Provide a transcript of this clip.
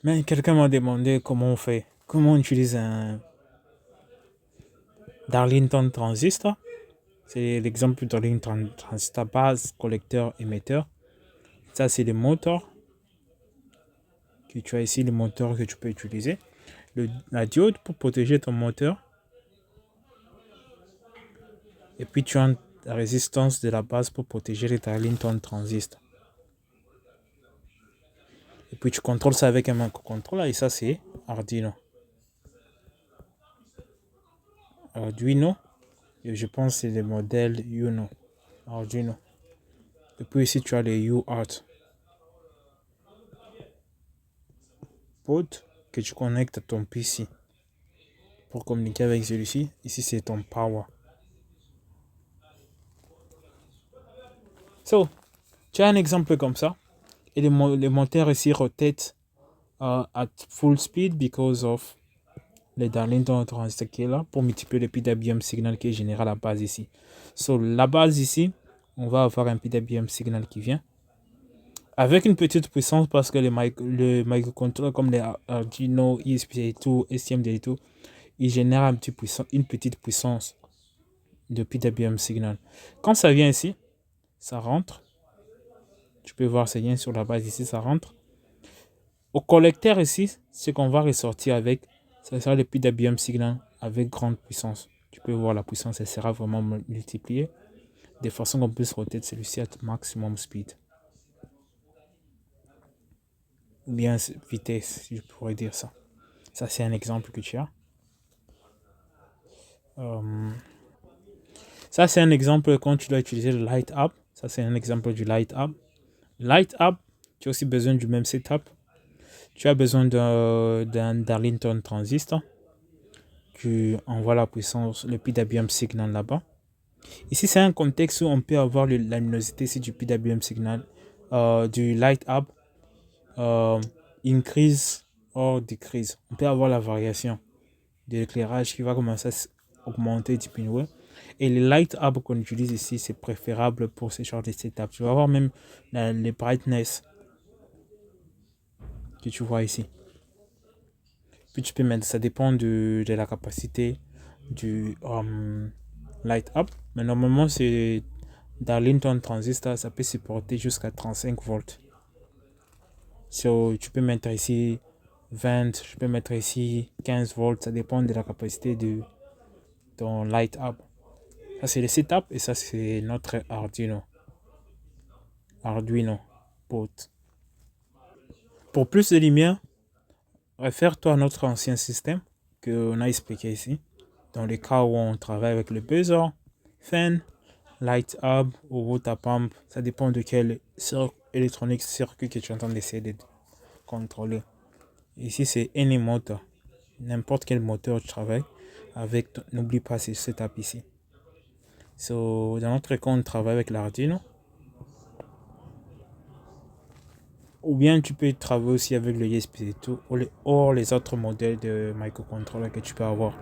Mais quelqu'un m'a demandé comment on fait, comment on utilise un Darlington transistor. C'est l'exemple du Darlington transistor base, collecteur, émetteur. Ça, c'est le moteur que tu as ici, le moteur que tu peux utiliser. La diode pour protéger ton moteur. Et puis, tu as la résistance de la base pour protéger les Darlington transistor. Et puis, tu contrôles ça avec un microcontrôleur. Et ça, c'est Arduino. Arduino. Et je pense que c'est le modèle Uno. Arduino. Et puis ici, tu as les UART. Port que tu connectes à ton PC pour communiquer avec celui-ci. Ici, c'est ton power. So, tu as un exemple comme ça. Et le moteur ici rotate at full speed because of le Darlington transistor qui est là pour multiplier le PWM signal qui est généré à la base ici. So, la base ici, on va avoir un PWM signal qui vient avec une petite puissance parce que le microcontrôleur comme les Arduino, ESP32, STM32, il génère une petite puissance de PWM signal. Quand ça vient ici, ça rentre. Tu peux voir, c'est bien sur la base ici, ça rentre. Au collecteur ici, ce qu'on va ressortir avec, ça sera le PWM signal avec grande puissance. Tu peux voir la puissance, elle sera vraiment multipliée de façon qu'on puisse roter celui-ci à maximum speed. Ou bien vitesse, si je pourrais dire ça. Ça, c'est un exemple que tu as. Ça, c'est un exemple quand tu dois utiliser le Light Up. Ça, c'est un exemple du Light Up. Light Up, tu as aussi besoin du même setup. Tu as besoin d'un Darlington transistor. Tu envoies la puissance, le PWM signal là-bas. Ici, c'est un contexte où on peut avoir la luminosité ici du PWM signal, du Light Up, increase or decrease. On peut avoir la variation de l'éclairage qui va commencer à augmenter, diminuer. Et les light up qu'on utilise ici, c'est préférable pour ce genre de setup. Tu vas voir même les brightness que tu vois ici. Puis tu peux mettre, ça dépend de la capacité du light up. Mais normalement, c'est Darlington transistor, ça peut supporter jusqu'à 35 volts. So, tu peux mettre ici 20, je peux mettre ici 15 volts, ça dépend de la capacité de ton light up. Ça, c'est le setup et ça, c'est notre Arduino. Arduino port. Pour plus de lumière, réfère-toi à notre ancien système qu'on a expliqué ici. Dans le cas où on travaille avec le buzzer, fan, light up ou water pump, ça dépend de quel électronique circuit que tu es en train d'essayer de contrôler. Ici, c'est any motor. N'importe quel moteur tu travailles avec, n'oublie pas ce setup ici. So, dans notre cas, on travaille avec l'Arduino. Ou bien tu peux travailler aussi avec le ESP2 ou les autres modèles de microcontrôleurs que tu peux avoir.